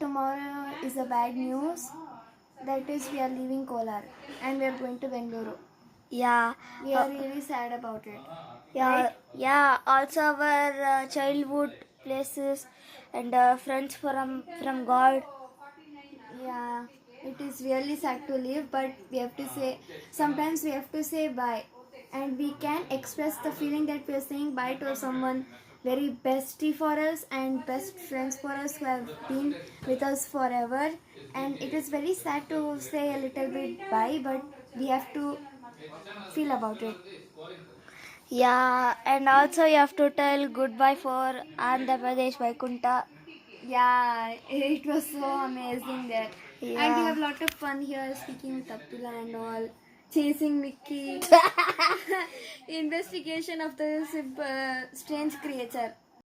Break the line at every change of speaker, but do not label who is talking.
tomorrow is a bad news. That is, we are leaving Kolar and we are going to Bengaluru.
Yeah.
We are really sad about it.
Yeah,
Right?
yeah. Also, our childhood places and friends from God.
Yeah, it is really sad to leave, but we have to say, sometimes we have to say bye. And we can express the feeling that we are saying bye to someone very bestie for us and best friends for us who have been with us forever. And it is very sad to say a little bit bye, but we have to feel about it.
Yeah, and also you have to tell goodbye for Andhra Pradesh Vaikunta.
Yeah, it was so amazing there. And we
Yeah.
have a lot of fun here speaking with Abdullah and all, chasing Mickey, investigation of the strange creature.